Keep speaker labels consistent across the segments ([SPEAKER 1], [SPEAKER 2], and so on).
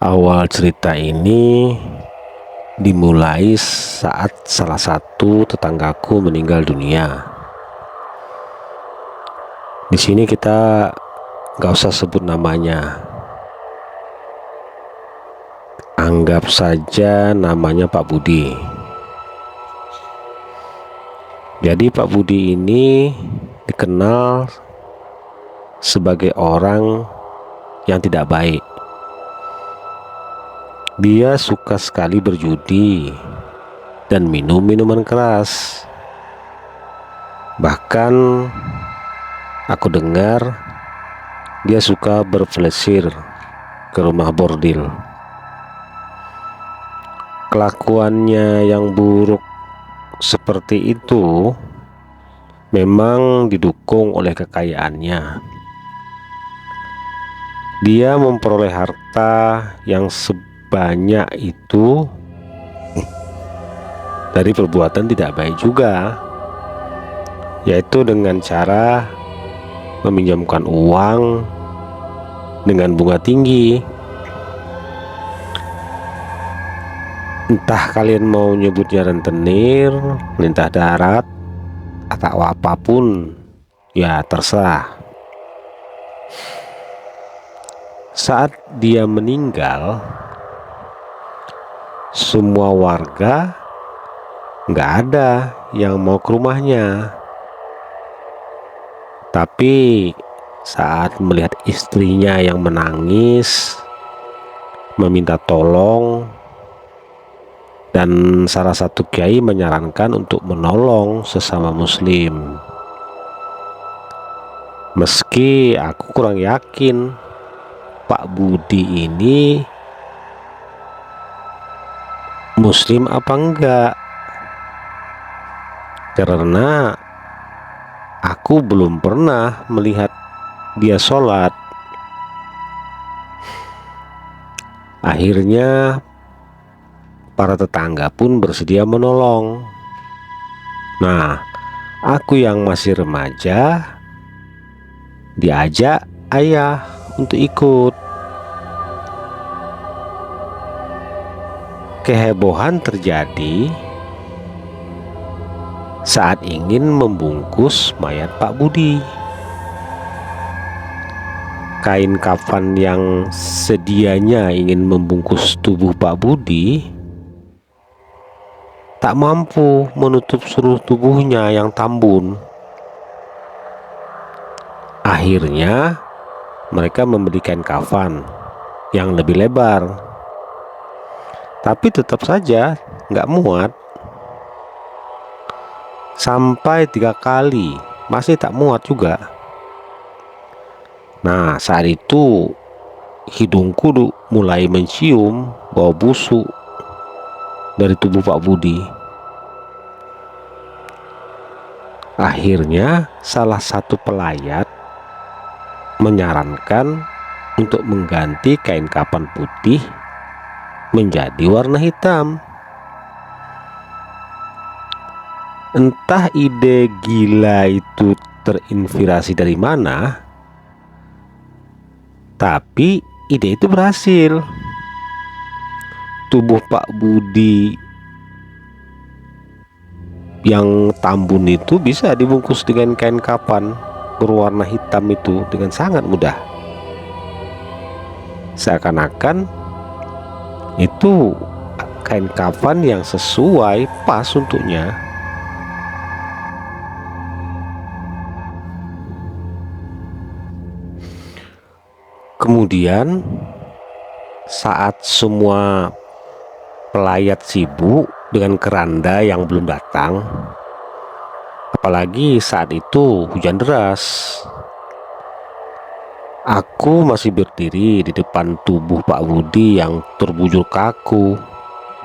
[SPEAKER 1] Awal cerita ini dimulai saat salah satu tetanggaku meninggal dunia. Di sini kita nggak usah sebut namanya. Anggap saja namanya Pak Budi. Jadi Pak Budi ini dikenal sebagai orang yang tidak baik. Dia suka sekali berjudi dan minum minuman keras. Bahkan aku dengar dia suka berpelesir ke rumah bordil. Kelakuannya yang buruk seperti itu memang didukung oleh kekayaannya. Dia memperoleh harta yang sebanyak itu dari perbuatan tidak baik juga, yaitu dengan cara meminjamkan uang dengan bunga tinggi. Entah kalian mau nyebutnya rentenir, lintah darat, atau apapun, ya terserah. Saat dia meninggal, semua warga nggak ada yang mau ke rumahnya. Tapi saat melihat istrinya yang menangis, meminta tolong, dan salah satu kiai menyarankan untuk menolong sesama muslim. Meski aku kurang yakin Pak Budi ini muslim apa enggak, karena aku belum pernah melihat dia sholat. Akhirnya para tetangga pun bersedia menolong. Nah, aku yang masih remaja diajak ayah untuk ikut. Kehebohan terjadi saat ingin membungkus mayat Pak Budi. Kain kafan yang sedianya ingin membungkus tubuh Pak Budi tak mampu menutup seluruh tubuhnya yang tambun. Akhirnya mereka membeli kain kafan yang lebih lebar, tapi tetap saja nggak muat. Sampai 3 kali masih tak muat juga. Nah, saat itu hidungku mulai mencium bau busuk dari tubuh Pak Budi. Akhirnya salah satu pelayat menyarankan untuk mengganti kain kafan putih menjadi warna hitam. Entah ide gila itu terinspirasi dari mana, tapi ide itu berhasil. Tubuh Pak Budi yang tambun itu bisa dibungkus dengan kain kafan berwarna hitam itu dengan sangat mudah. Seakan-akan itu kain kafan yang sesuai, pas untuknya. Kemudian saat semua pelayat sibuk dengan keranda yang belum datang, apalagi saat itu hujan deras, aku masih berdiri di depan tubuh Pak Budi yang terbujur kaku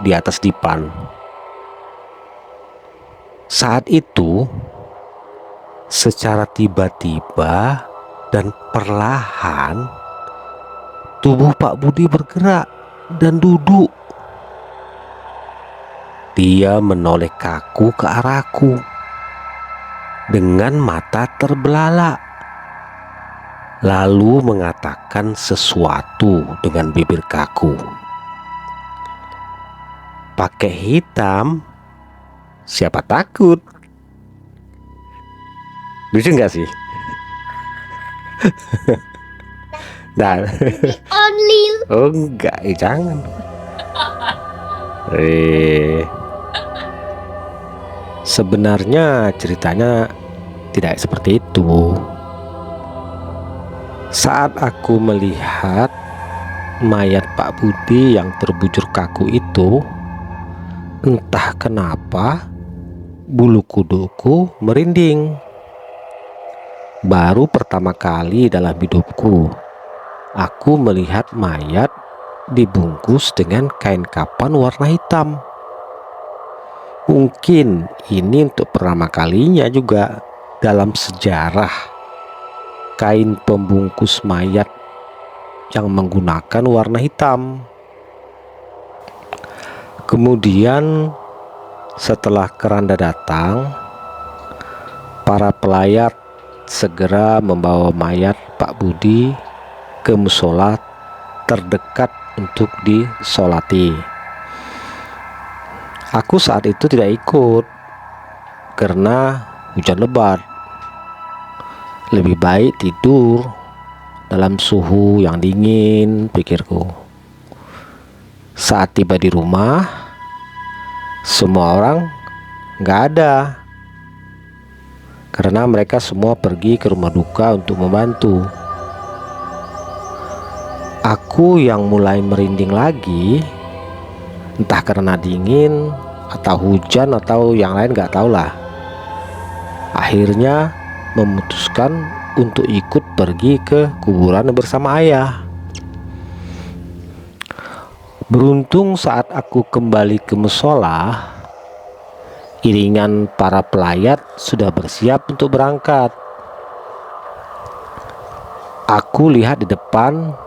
[SPEAKER 1] di atas dipan. Saat itu, secara tiba-tiba dan perlahan, tubuh Pak Budi bergerak dan duduk. Dia menoleh kaku ke arahku dengan mata terbelalak. lalu mengatakan sesuatu dengan bibir kaku. Pakai hitam, siapa takut? Lucu nggak sih? Nah,
[SPEAKER 2] Only.
[SPEAKER 1] oh enggak, jangan. Sebenarnya ceritanya tidak seperti itu. Saat aku melihat mayat Pak Budi yang terbujur kaku itu, entah kenapa bulu kuduku merinding. Baru pertama kali dalam hidupku aku melihat mayat dibungkus dengan kain kapan warna hitam. Mungkin ini untuk pertama kalinya juga dalam sejarah kain pembungkus mayat yang menggunakan warna hitam. Kemudian setelah keranda datang, para pelayat segera membawa mayat Pak Budi ke musola terdekat untuk disolati. Aku saat itu tidak ikut karena hujan lebat. Lebih baik tidur dalam suhu yang dingin, pikirku. Saat tiba di rumah, semua orang nggak ada karena mereka semua pergi ke rumah duka untuk membantu. Aku yang mulai merinding lagi, entah karena dingin atau hujan atau yang lain gak tahulah. Akhirnya memutuskan untuk ikut pergi ke kuburan bersama ayah. Beruntung saat aku kembali ke musola, iringan para pelayat sudah bersiap untuk berangkat. Aku lihat di depan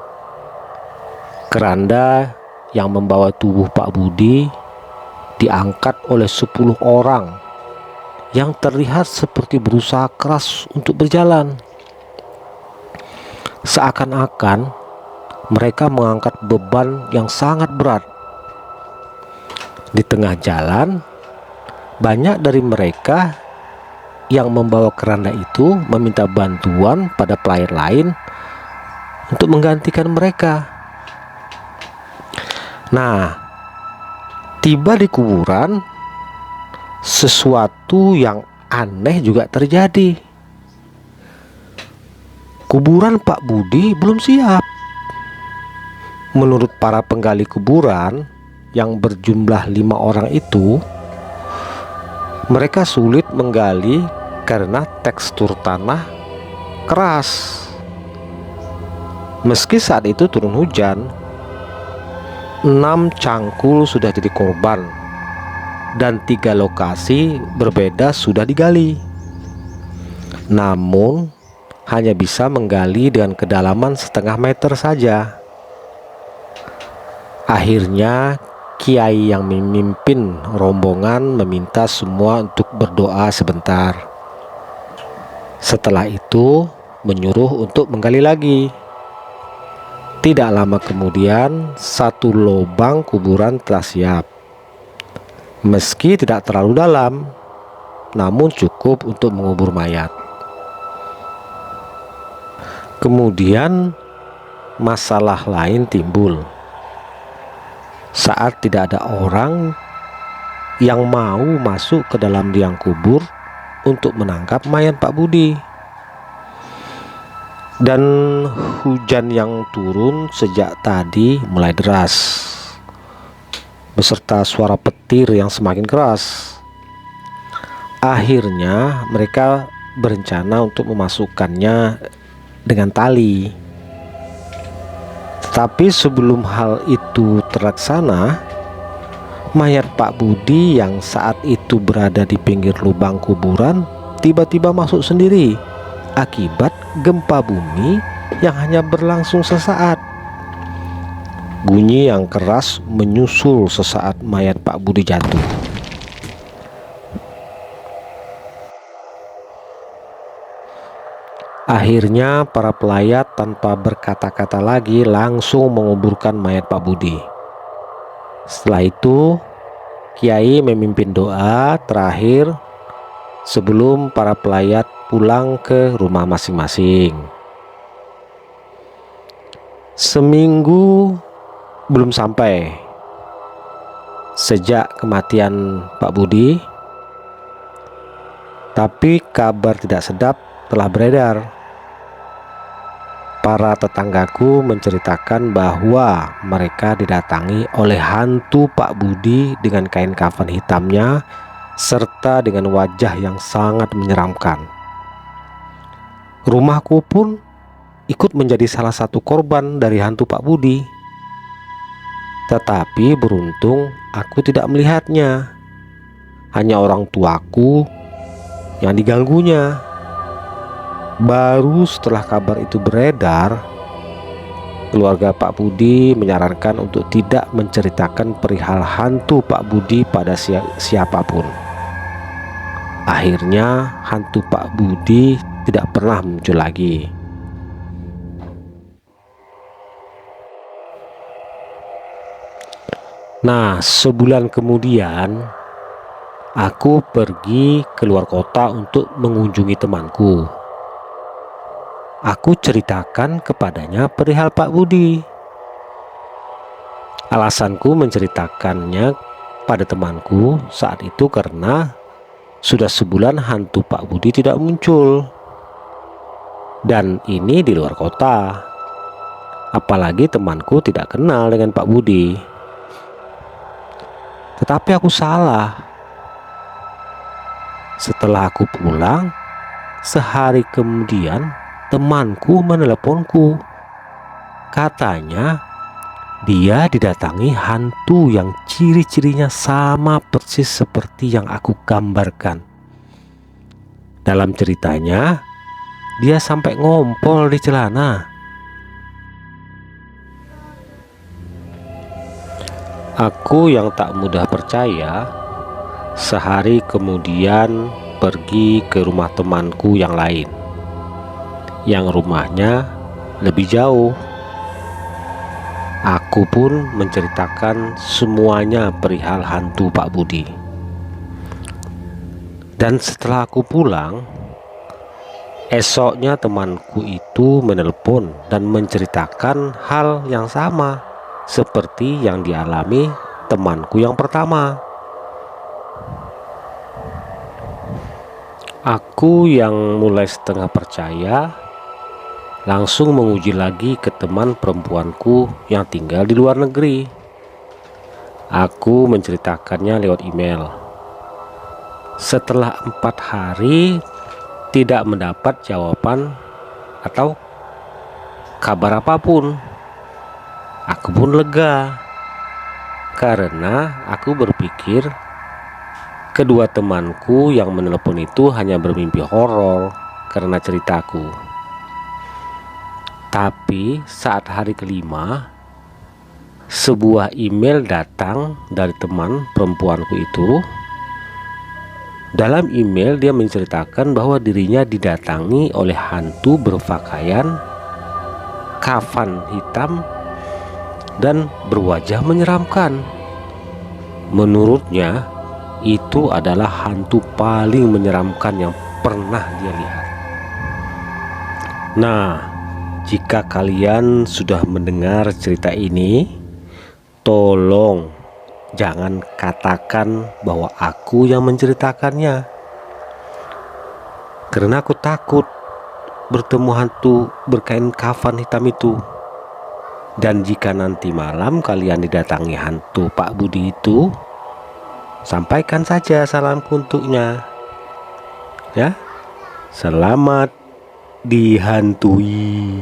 [SPEAKER 1] keranda yang membawa tubuh Pak Budi diangkat oleh 10 orang yang terlihat seperti berusaha keras untuk berjalan. Seakan-akan mereka mengangkat beban yang sangat berat. Di tengah jalan, banyak dari mereka yang membawa keranda itu meminta bantuan pada pelayat lain untuk menggantikan mereka. Nah, tiba di kuburan, sesuatu yang aneh juga terjadi. Kuburan Pak Budi belum siap. Menurut para penggali kuburan yang berjumlah 5 orang itu, mereka sulit menggali karena tekstur tanah keras. Meski saat itu turun hujan, 6 cangkul sudah jadi korban dan 3 lokasi berbeda sudah digali. Namun hanya bisa menggali dengan kedalaman setengah meter saja. Akhirnya kiai yang memimpin rombongan meminta semua untuk berdoa sebentar. Setelah itu menyuruh untuk menggali lagi. Tidak lama kemudian, satu lubang kuburan telah siap. Meski tidak terlalu dalam, namun cukup untuk mengubur mayat. Kemudian masalah lain timbul. Saat tidak ada orang yang mau masuk ke dalam liang kubur untuk menangkap mayat Pak Budi. Dan hujan yang turun sejak tadi mulai deras, beserta suara petir yang semakin keras. Akhirnya mereka berencana untuk memasukkannya dengan tali. Tapi sebelum hal itu terlaksana, mayat Pak Budi yang saat itu berada di pinggir lubang kuburan tiba-tiba masuk sendiri akibat gempa bumi yang hanya berlangsung sesaat. Bunyi yang keras menyusul sesaat mayat Pak Budi jatuh. Akhirnya para pelayat tanpa berkata-kata lagi langsung menguburkan mayat Pak Budi. Setelah itu Kiai memimpin doa terakhir sebelum para pelayat pulang ke rumah masing-masing. Seminggu belum sampai sejak kematian Pak Budi, tapi kabar tidak sedap telah beredar. Para tetanggaku menceritakan bahwa mereka didatangi oleh hantu Pak Budi dengan kain kafan hitamnya serta dengan wajah yang sangat menyeramkan. Rumahku pun ikut menjadi salah satu korban dari hantu Pak Budi. Tetapi beruntung aku tidak melihatnya. Hanya orang tuaku yang diganggunya. Baru setelah kabar itu beredar, keluarga Pak Budi menyarankan untuk tidak menceritakan perihal hantu Pak Budi pada siapapun. Akhirnya hantu Pak Budi tidak pernah muncul lagi. Nah, sebulan kemudian aku pergi keluar kota untuk mengunjungi temanku. Aku ceritakan kepadanya perihal Pak Budi. Alasanku menceritakannya pada temanku saat itu karena sudah sebulan hantu Pak Budi tidak muncul. Dan ini di luar kota. Apalagi temanku tidak kenal dengan Pak Budi. Tetapi aku salah. Setelah aku pulang, sehari kemudian temanku meneleponku. Katanya dia didatangi hantu yang ciri-cirinya sama persis seperti yang aku gambarkan. Dalam ceritanya, dia sampai ngompol di celana. Aku yang tak mudah percaya, sehari kemudian pergi ke rumah temanku yang lain, yang rumahnya lebih jauh. Aku pun menceritakan semuanya perihal hantu Pak Budi. Dan setelah aku pulang, esoknya temanku itu menelpon dan menceritakan hal yang sama seperti yang dialami temanku yang pertama. Aku yang mulai setengah percaya langsung menguji lagi ke teman perempuanku yang tinggal di luar negeri. Aku menceritakannya lewat email. Setelah 4 hari tidak mendapat jawaban atau kabar apapun, aku pun lega karena aku berpikir kedua temanku yang menelepon itu hanya bermimpi horor karena ceritaku. Tapi saat hari kelima, sebuah email datang dari teman perempuanku itu. Dalam email dia menceritakan bahwa dirinya didatangi oleh hantu berpakaian kafan hitam dan berwajah menyeramkan. Menurutnya itu adalah hantu paling menyeramkan yang pernah dia lihat. Nah, jika kalian sudah mendengar cerita ini, tolong jangan katakan bahwa aku yang menceritakannya, karena aku takut bertemu hantu berkain kafan hitam itu. Dan jika nanti malam kalian didatangi hantu Pak Budi itu, sampaikan saja salamku untuknya. Ya, selamat dihantui.